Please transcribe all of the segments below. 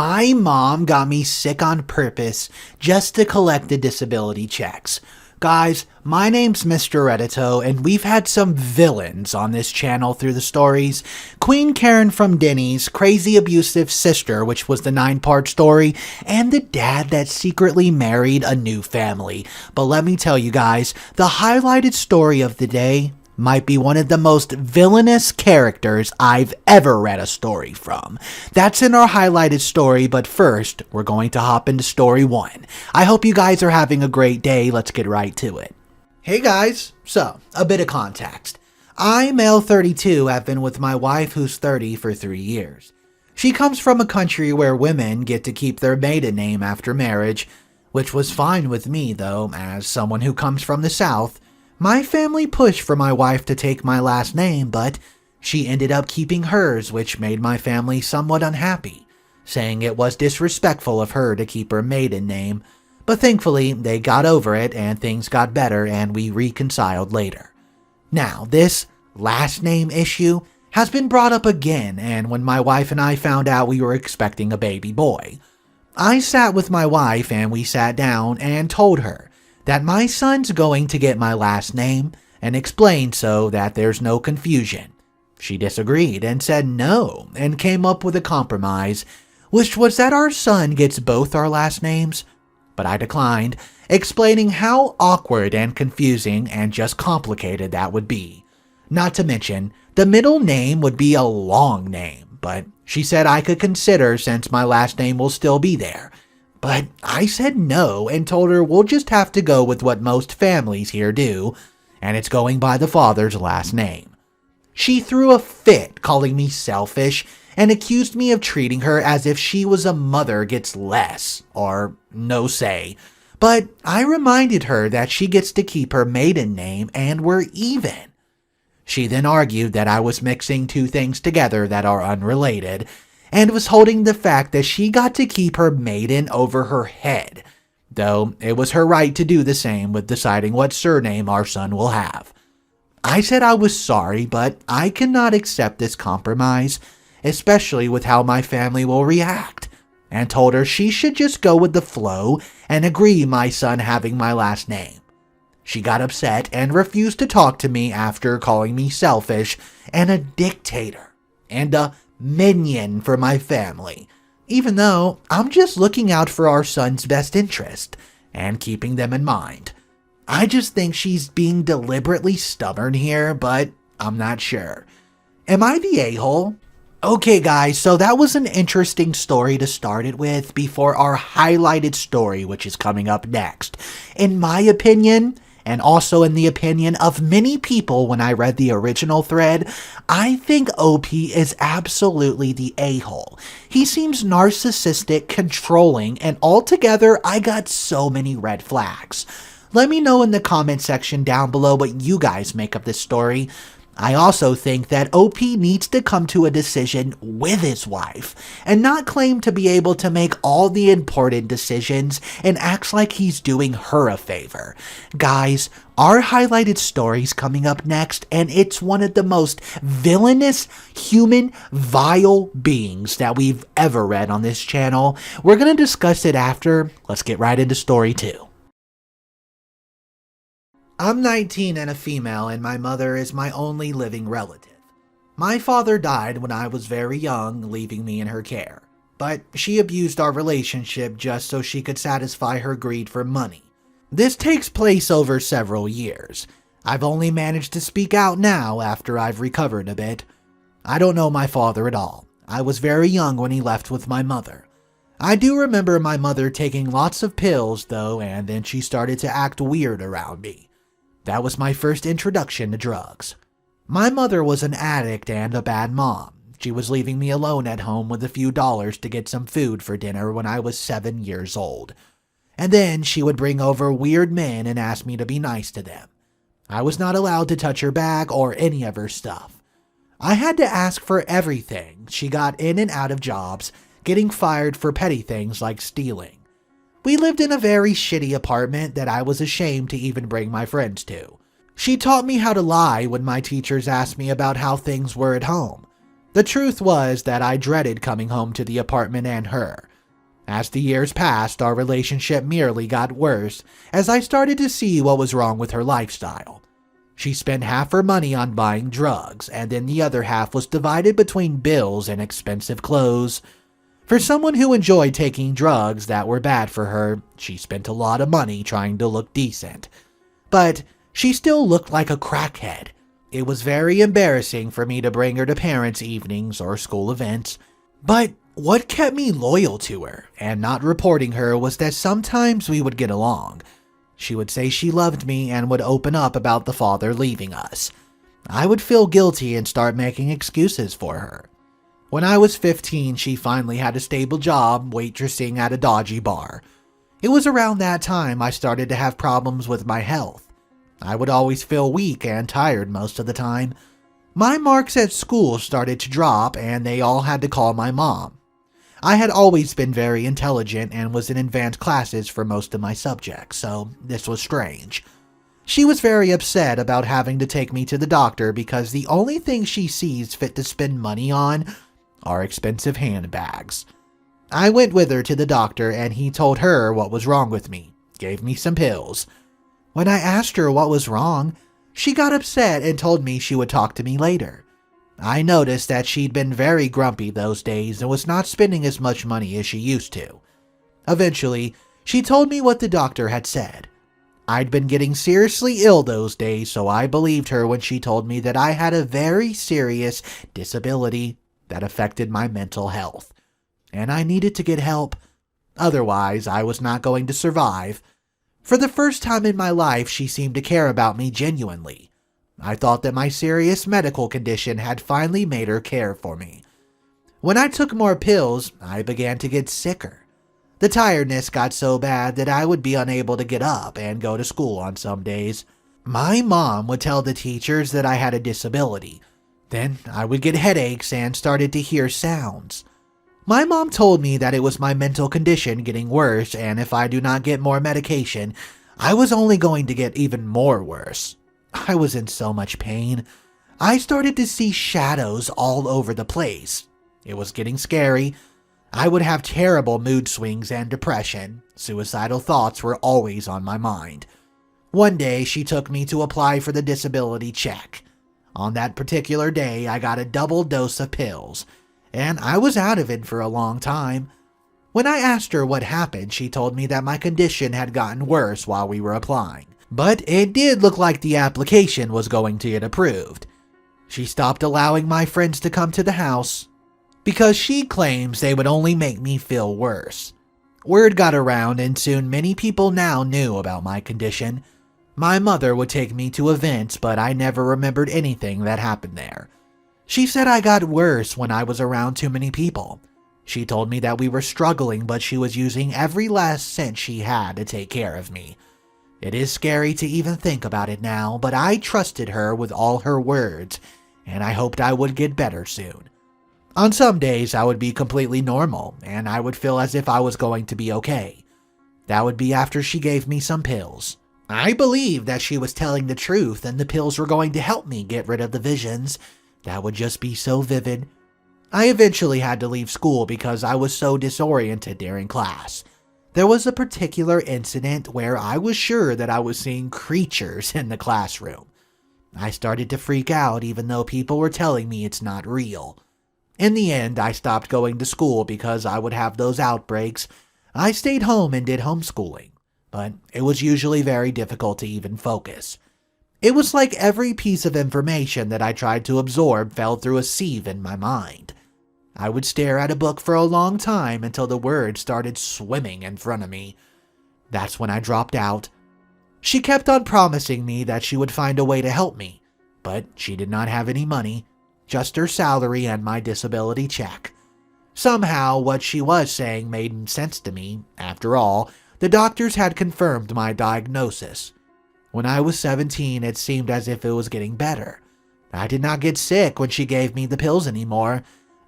My mom got me sick on purpose just to collect the disability checks. Guys, my name's Mr. Reddito, and we've had some villains on this channel through the stories. Queen Karen from Denny's, crazy abusive sister, which was the 9-part story, and the dad that secretly married a new family. But let me tell you guys, the highlighted story of the day might be one of the most villainous characters I've ever read a story from. That's in our highlighted story, but first, we're going to hop into story 1. I hope you guys are having a great day. Let's get right to it. Hey guys, so, a bit of context. I, male 32, have been with my wife who's 30 for 3 years. She comes from a country where women get to keep their maiden name after marriage, which was fine with me though, as someone who comes from the South. My family pushed for my wife to take my last name, but she ended up keeping hers, which made my family somewhat unhappy, saying it was disrespectful of her to keep her maiden name. But thankfully, they got over it and things got better and we reconciled later. Now, this last name issue has been brought up again, and when my wife and I found out we were expecting a baby boy, I sat with my wife and we sat down and told her that my son's going to get my last name and explained so that there's no confusion. She disagreed and said no and came up with a compromise, which was that our son gets both our last names. But I declined, explaining how awkward and confusing and just complicated that would be. Not to mention, the middle name would be a long name, but she said I could consider since my last name will still be there. But I said no and told her we'll just have to go with what most families here do, and it's going by the father's last name. She threw a fit, calling me selfish, and accused me of treating her as if she was a mother gets less, or no say. But I reminded her that she gets to keep her maiden name and we're even. She then argued that I was mixing two things together that are unrelated, and was holding the fact that she got to keep her maiden over her head, though it was her right to do the same with deciding what surname our son will have. I said I was sorry, but I cannot accept this compromise, especially with how my family will react, and told her she should just go with the flow and agree my son having my last name. She got upset and refused to talk to me after calling me selfish and a dictator and a minion for my family, even though I'm just looking out for our son's best interest and keeping them in mind. I just think she's being deliberately stubborn here, but I'm not sure. Am I the a-hole? Okay guys, so that was an interesting story to start it with before our highlighted story, which is coming up next. In my opinion, and also in the opinion of many people when I read the original thread, I think OP is absolutely the a-hole. He seems narcissistic, controlling, and altogether I got so many red flags. Let me know in the comment section down below what you guys make of this story. I also think that OP needs to come to a decision with his wife and not claim to be able to make all the important decisions and acts like he's doing her a favor. Guys, our highlighted story's coming up next, and it's one of the most villainous, human, vile beings that we've ever read on this channel. We're going to discuss it after. Let's get right into story 2. I'm 19 and a female, and my mother is my only living relative. My father died when I was very young, leaving me in her care, but she abused our relationship just so she could satisfy her greed for money. This takes place over several years. I've only managed to speak out now after I've recovered a bit. I don't know my father at all. I was very young when he left with my mother. I do remember my mother taking lots of pills though, and then she started to act weird around me. That was my first introduction to drugs. My mother was an addict and a bad mom. She was leaving me alone at home with a few dollars to get some food for dinner when I was 7 years old. And then she would bring over weird men and ask me to be nice to them. I was not allowed to touch her bag or any of her stuff. I had to ask for everything. She got in and out of jobs, getting fired for petty things like stealing. We lived in a very shitty apartment that I was ashamed to even bring my friends to. She taught me how to lie when my teachers asked me about how things were at home. The truth was that I dreaded coming home to the apartment and her. As the years passed, our relationship merely got worse as I started to see what was wrong with her lifestyle. She spent half her money on buying drugs, and then the other half was divided between bills and expensive clothes. For someone who enjoyed taking drugs that were bad for her, she spent a lot of money trying to look decent. But she still looked like a crackhead. It was very embarrassing for me to bring her to parents' evenings or school events. But what kept me loyal to her and not reporting her was that sometimes we would get along. She would say she loved me and would open up about the father leaving us. I would feel guilty and start making excuses for her. When I was 15, she finally had a stable job waitressing at a dodgy bar. It was around that time I started to have problems with my health. I would always feel weak and tired most of the time. My marks at school started to drop and they all had to call my mom. I had always been very intelligent and was in advanced classes for most of my subjects, so this was strange. She was very upset about having to take me to the doctor because the only thing she sees fit to spend money on are expensive handbags. I went with her to the doctor and he told her what was wrong with me, gave me some pills. When I asked her what was wrong, she got upset and told me she would talk to me later. I noticed that she'd been very grumpy those days and was not spending as much money as she used to. Eventually, she told me what the doctor had said. I'd been getting seriously ill those days, so I believed her when she told me that I had a very serious disability that affected my mental health, and I needed to get help. Otherwise, I was not going to survive. For the first time in my life, she seemed to care about me genuinely. I thought that my serious medical condition had finally made her care for me. When I took more pills, I began to get sicker. The tiredness got so bad that I would be unable to get up and go to school on some days. My mom would tell the teachers that I had a disability. Then I would get headaches and started to hear sounds. My mom told me that it was my mental condition getting worse, and if I do not get more medication, I was only going to get even more worse. I was in so much pain. I started to see shadows all over the place. It was getting scary. I would have terrible mood swings and depression. Suicidal thoughts were always on my mind. One day, she took me to apply for the disability check. On that particular day, I got a double dose of pills, and I was out of it for a long time. When I asked her what happened, she told me that my condition had gotten worse while we were applying. But it did look like the application was going to get approved. She stopped allowing my friends to come to the house because she claims they would only make me feel worse. Word got around and soon many people now knew about my condition. My mother would take me to events, but I never remembered anything that happened there. She said I got worse when I was around too many people. She told me that we were struggling, but she was using every last cent she had to take care of me. It is scary to even think about it now, but I trusted her with all her words, and I hoped I would get better soon. On some days, I would be completely normal, and I would feel as if I was going to be okay. That would be after she gave me some pills. I believed that she was telling the truth and the pills were going to help me get rid of the visions. That would just be so vivid. I eventually had to leave school because I was so disoriented during class. There was a particular incident where I was sure that I was seeing creatures in the classroom. I started to freak out even though people were telling me it's not real. In the end, I stopped going to school because I would have those outbreaks. I stayed home and did homeschooling, but it was usually very difficult to even focus. It was like every piece of information that I tried to absorb fell through a sieve in my mind. I would stare at a book for a long time until the words started swimming in front of me. That's when I dropped out. She kept on promising me that she would find a way to help me, but she did not have any money, just her salary and my disability check. Somehow, what she was saying made sense to me. After all, the doctors had confirmed my diagnosis. When I was 17, it seemed as if it was getting better. I did not get sick when she gave me the pills anymore.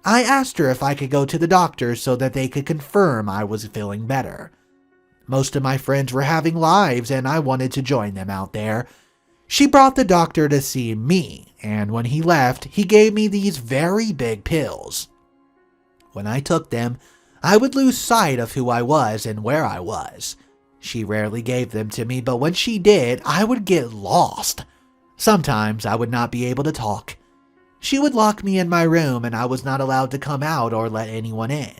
I asked her if I could go to the doctor so that they could confirm I was feeling better. Most of my friends were having lives and I wanted to join them out there. She brought the doctor to see me, and when he left, he gave me these very big pills. When I took them, I would lose sight of who I was and where I was. She rarely gave them to me, but when she did, I would get lost. Sometimes I would not be able to talk. She would lock me in my room and I was not allowed to come out or let anyone in.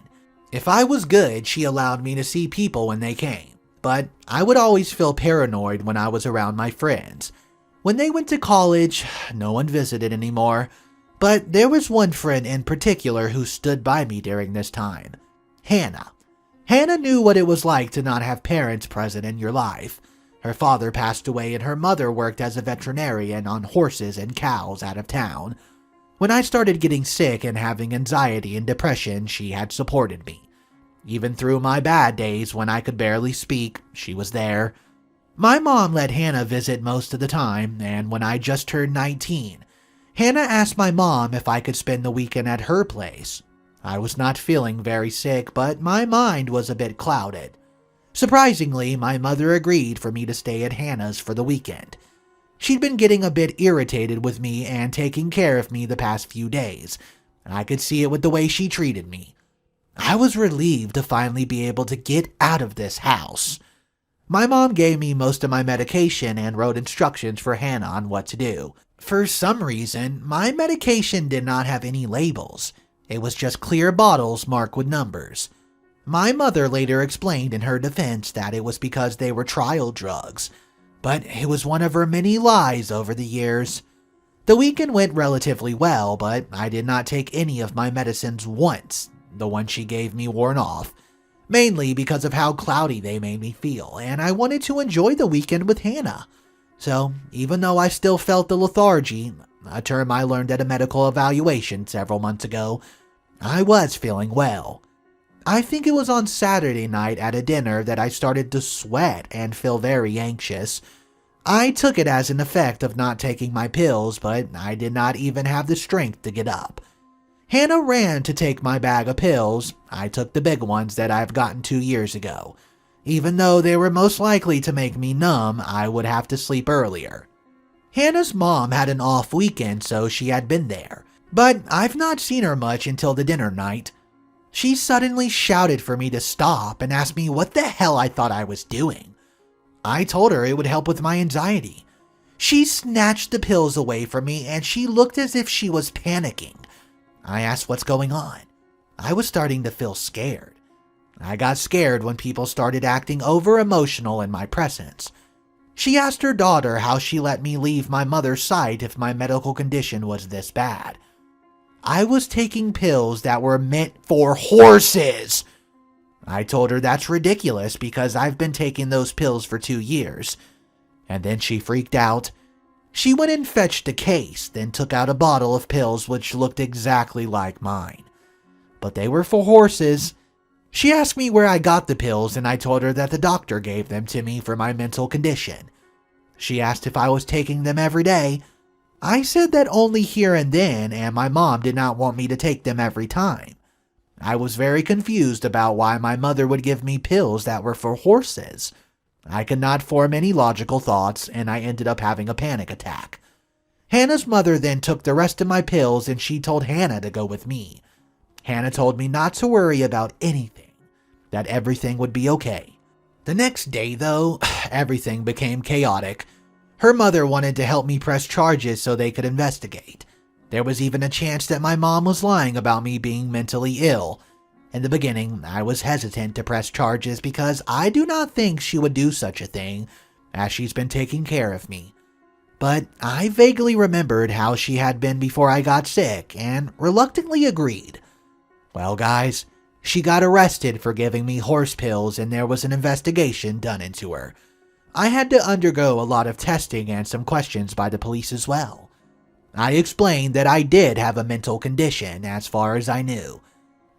If I was good, she allowed me to see people when they came, but I would always feel paranoid when I was around my friends. When they went to college, no one visited anymore, but there was one friend in particular who stood by me during this time. Hannah. Hannah knew what it was like to not have parents present in your life. Her father passed away and her mother worked as a veterinarian on horses and cows out of town. When I started getting sick and having anxiety and depression, she had supported me. Even through my bad days when I could barely speak, she was there. My mom let Hannah visit most of the time, and when I just turned 19, Hannah asked my mom if I could spend the weekend at her place. I was not feeling very sick, but my mind was a bit clouded. Surprisingly, my mother agreed for me to stay at Hannah's for the weekend. She'd been getting a bit irritated with me and taking care of me the past few days, and I could see it with the way she treated me. I was relieved to finally be able to get out of this house. My mom gave me most of my medication and wrote instructions for Hannah on what to do. For some reason, my medication did not have any labels. It was just clear bottles marked with numbers. My mother later explained in her defense that it was because they were trial drugs, but it was one of her many lies over the years. The weekend went relatively well, but I did not take any of my medicines once. The one she gave me worn off, mainly because of how cloudy they made me feel, and I wanted to enjoy the weekend with Hannah. So, even though I still felt the lethargy, a term I learned at a medical evaluation several months ago, I was feeling well. I think it was on Saturday night at a dinner that I started to sweat and feel very anxious. I took it as an effect of not taking my pills, but I did not even have the strength to get up. Hannah ran to take my bag of pills. I took the big ones that I've gotten 2 years ago. Even though they were most likely to make me numb, I would have to sleep earlier. Hannah's mom had an off weekend, so she had been there, but I've not seen her much until the dinner night. She suddenly shouted for me to stop and asked me what the hell I thought I was doing. I told her it would help with my anxiety. She snatched the pills away from me and she looked as if she was panicking. I asked what's going on. I was starting to feel scared. I got scared when people started acting over-emotional in my presence. She asked her daughter how she let me leave my mother's sight if my medical condition was this bad. I was taking pills that were meant for horses. I told her that's ridiculous because I've been taking those pills for 2 years. And then she freaked out. She went and fetched a case, then took out a bottle of pills which looked exactly like mine. But they were for horses. She asked me where I got the pills and I told her that the doctor gave them to me for my mental condition. She asked if I was taking them every day. I said that only here and then, and my mom did not want me to take them every time. I was very confused about why my mother would give me pills that were for horses. I could not form any logical thoughts, and I ended up having a panic attack. Hannah's mother then took the rest of my pills and she told Hannah to go with me. Hannah told me not to worry about anything, that everything would be okay. The next day, though, everything became chaotic. Her mother wanted to help me press charges so they could investigate. There was even a chance that my mom was lying about me being mentally ill. In the beginning, I was hesitant to press charges because I do not think she would do such a thing, as she's been taking care of me. But I vaguely remembered how she had been before I got sick and reluctantly agreed. Well, guys, she got arrested for giving me horse pills and there was an investigation done into her. I had to undergo a lot of testing and some questions by the police as well. I explained that I did have a mental condition as far as I knew.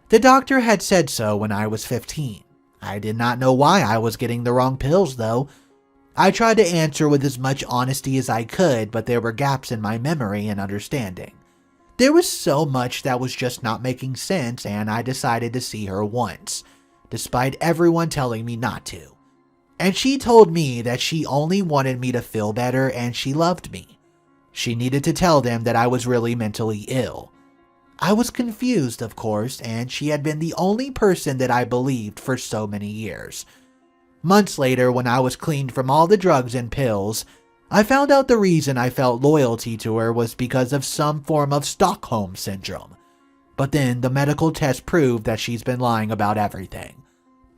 The doctor had said so when I was 15. I did not know why I was getting the wrong pills though. I tried to answer with as much honesty as I could, but there were gaps in my memory and understanding. There was so much that was just not making sense and I decided to see her once, despite everyone telling me not to. And she told me that she only wanted me to feel better and she loved me. She needed to tell them that I was really mentally ill. I was confused, of course, and she had been the only person that I believed for so many years. Months later, when I was cleaned from all the drugs and pills, I found out the reason I felt loyalty to her was because of some form of Stockholm Syndrome. But then the medical test proved that she's been lying about everything.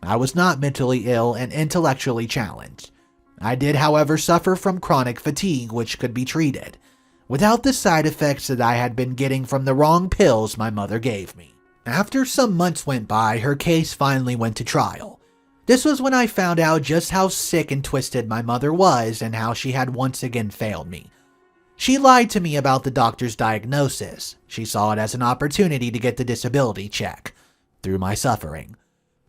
I was not mentally ill and intellectually challenged. I did, however, suffer from chronic fatigue, which could be treated, without the side effects that I had been getting from the wrong pills my mother gave me. After some months went by, her case finally went to trial. This was when I found out just how sick and twisted my mother was and how she had once again failed me. She lied to me about the doctor's diagnosis. She saw it as an opportunity to get the disability check through my suffering.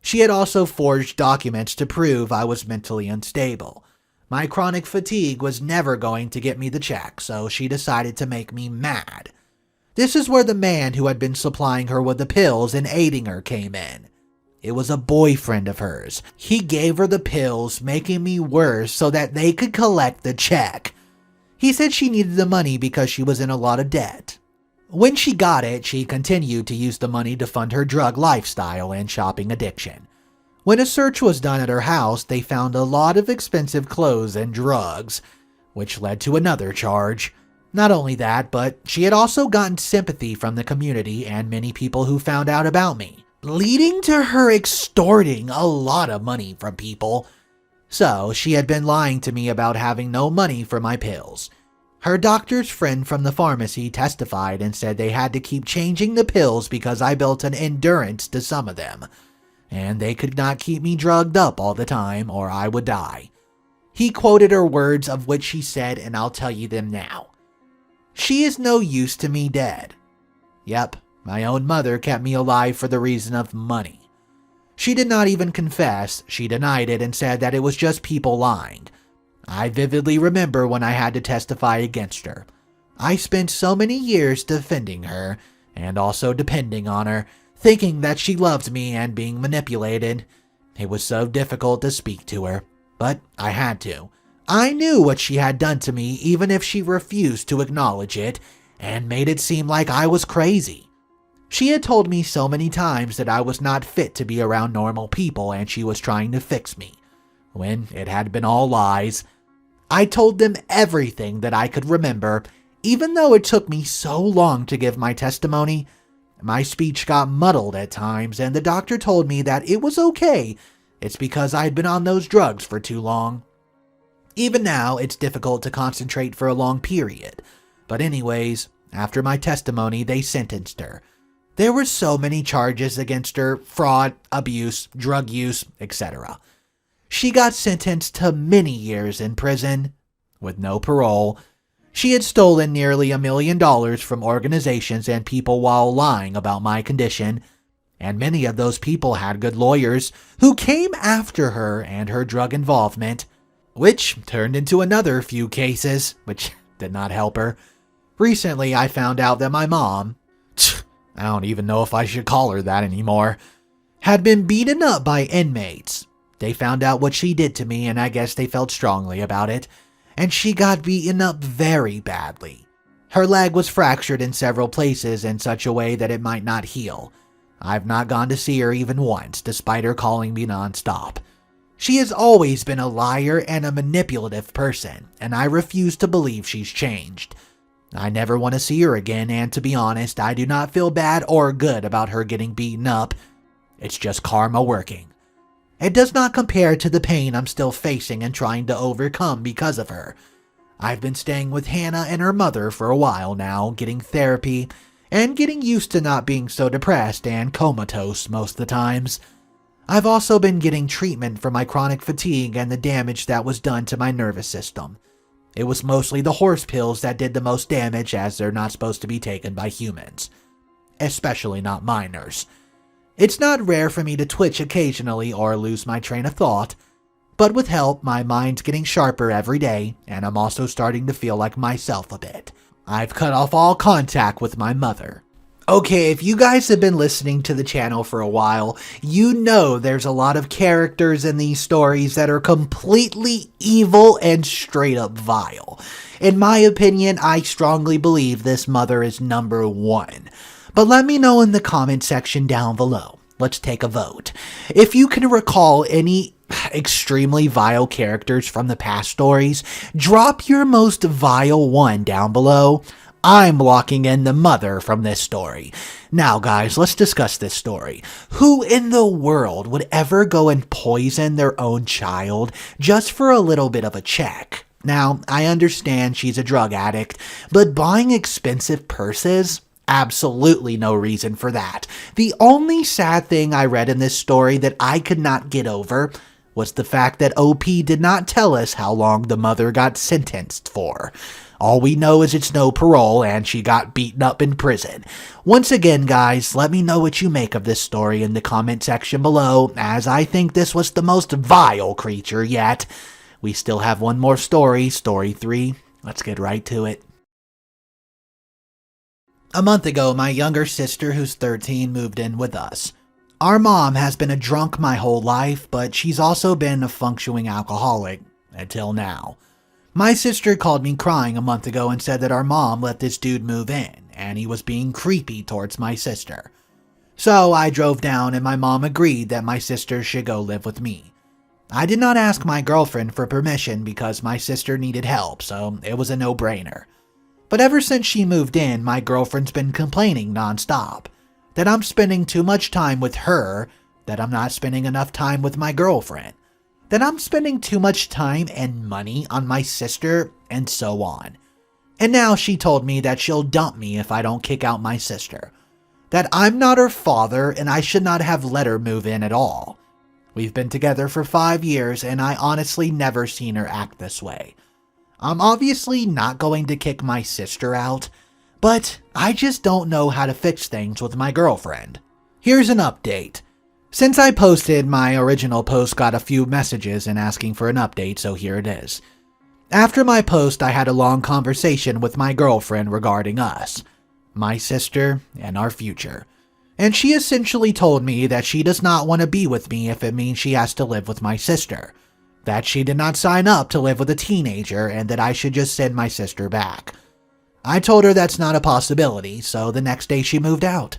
She had also forged documents to prove I was mentally unstable. My chronic fatigue was never going to get me the check, so she decided to make me mad. This is where the man who had been supplying her with the pills and aiding her came in. It was a boyfriend of hers. He gave her the pills, making me worse so that they could collect the check. He said she needed the money because she was in a lot of debt. When she got it, she continued to use the money to fund her drug lifestyle and shopping addiction. When a search was done at her house, they found a lot of expensive clothes and drugs, which led to another charge. Not only that, but she had also gotten sympathy from the community and many people who found out about me, leading to her extorting a lot of money from people. So, she had been lying to me about having no money for my pills. Her doctor's friend from the pharmacy testified and said they had to keep changing the pills because I built an endurance to some of them, and they could not keep me drugged up all the time or I would die. He quoted her words, of which she said, and I'll tell you them now. "She is no use to me dead." Yep, my own mother kept me alive for the reason of money. She did not even confess. She denied it and said that it was just people lying. I vividly remember when I had to testify against her. I spent so many years defending her, and also depending on her, thinking that she loved me and being manipulated. It was so difficult to speak to her, but I had to. I knew what she had done to me even if she refused to acknowledge it and made it seem like I was crazy. She had told me so many times that I was not fit to be around normal people and she was trying to fix me, when it had been all lies. I told them everything that I could remember, even though it took me so long to give my testimony. My speech got muddled at times, and the doctor told me that it was okay. It's because I'd been on those drugs for too long. Even now, it's difficult to concentrate for a long period. But anyways, after my testimony, they sentenced her. There were so many charges against her: fraud, abuse, drug use, etc. She got sentenced to many years in prison, with no parole. She had stolen nearly $1 million from organizations and people while lying about my condition, and many of those people had good lawyers who came after her and her drug involvement, which turned into another few cases, which did not help her. Recently, I found out that my mom, I don't even know if I should call her that anymore, had been beaten up by inmates. They found out what she did to me, and I guess they felt strongly about it, and she got beaten up very badly. Her leg was fractured in several places in such a way that it might not heal. I've not gone to see her even once, despite her calling me nonstop. She has always been a liar and a manipulative person, and I refuse to believe she's changed. I never want to see her again, and to be honest, I do not feel bad or good about her getting beaten up. It's just karma working. It does not compare to the pain I'm still facing and trying to overcome because of her. I've been staying with Hannah and her mother for a while now, getting therapy, and getting used to not being so depressed and comatose most of the times. I've also been getting treatment for my chronic fatigue and the damage that was done to my nervous system. It was mostly the horse pills that did the most damage, as they're not supposed to be taken by humans, especially not minors. It's not rare for me to twitch occasionally or lose my train of thought, but with help, my mind's getting sharper every day, and I'm also starting to feel like myself a bit. I've cut off all contact with my mother. Okay, if you guys have been listening to the channel for a while, you know there's a lot of characters in these stories that are completely evil and straight up vile. In my opinion, I strongly believe this mother is number one. But let me know in the comment section down below. Let's take a vote. If you can recall any extremely vile characters from the past stories, drop your most vile one down below. I'm locking in the mother from this story. Now guys, let's discuss this story. Who in the world would ever go and poison their own child just for a little bit of a check? Now, I understand she's a drug addict, but buying expensive purses? Absolutely no reason for that. The only sad thing I read in this story that I could not get over was the fact that OP did not tell us how long the mother got sentenced for. All we know is it's no parole and she got beaten up in prison. Once again, guys, let me know what you make of this story in the comment section below, as I think this was the most vile creature yet. We still have one more story, story 3. Let's get right to it. A month ago, my younger sister, who's 13, moved in with us. Our mom has been a drunk my whole life, but she's also been a functioning alcoholic, until now. My sister called me crying a month ago and said that our mom let this dude move in, and he was being creepy towards my sister. So I drove down and my mom agreed that my sister should go live with me. I did not ask my girlfriend for permission because my sister needed help, so it was a no-brainer. But ever since she moved in, my girlfriend's been complaining nonstop that I'm spending too much time with her, that I'm not spending enough time with my girlfriend, that I'm spending too much time and money on my sister, and so on. And now she told me that she'll dump me if I don't kick out my sister, that I'm not her father and I should not have let her move in at all. We've been together for 5 years and I honestly never seen her act this way. I'm obviously not going to kick my sister out, but I just don't know how to fix things with my girlfriend. Here's an update. Since I posted, my original post got a few messages and asking for an update, so here it is. After my post, I had a long conversation with my girlfriend regarding us, my sister, and our future. And she essentially told me that she does not want to be with me if it means she has to live with my sister. That she did not sign up to live with a teenager and that I should just send my sister back. I told her that's not a possibility, so the next day she moved out.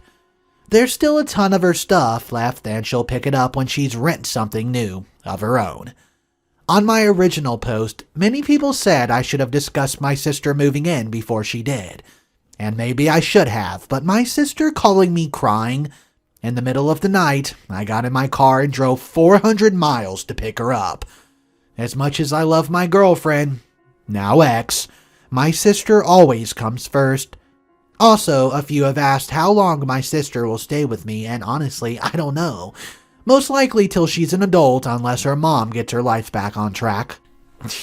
There's still a ton of her stuff left and she'll pick it up when she's rent something new of her own. On my original post, many people said I should have discussed my sister moving in before she did. And maybe I should have, but my sister calling me crying, in the middle of the night, I got in my car and drove 400 miles to pick her up. As much as I love my girlfriend, now ex, my sister always comes first. Also, a few have asked how long my sister will stay with me, and honestly, I don't know. Most likely till she's an adult, unless her mom gets her life back on track.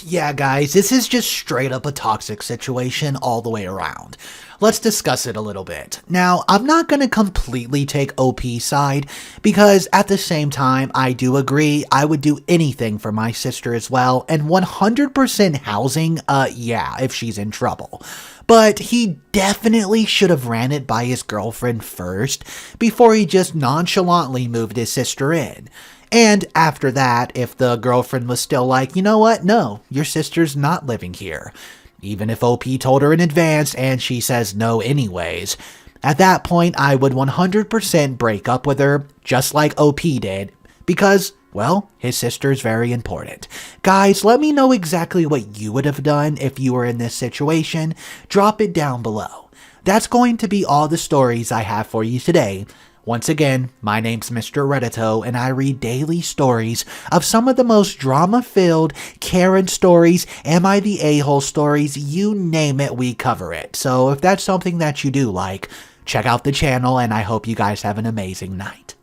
Yeah, guys, this is just straight up a toxic situation all the way around. Let's discuss it a little bit. Now, I'm not going to completely take OP's side, because at the same time, I do agree I would do anything for my sister as well, and 100% housing, yeah, if she's in trouble. But he definitely should have ran it by his girlfriend first, before he just nonchalantly moved his sister in. And after that, if the girlfriend was still like, you know what, no, your sister's not living here. Even if OP told her in advance and she says no anyways. At that point, I would 100% break up with her, just like OP did, because, well, his sister's very important. Guys, let me know exactly what you would have done if you were in this situation. Drop it down below. That's going to be all the stories I have for you today. Once again, my name's Mr. Reddito, and I read daily stories of some of the most drama-filled Karen stories, Am I the A-hole stories, you name it, we cover it. So if that's something that you do like, check out the channel, and I hope you guys have an amazing night.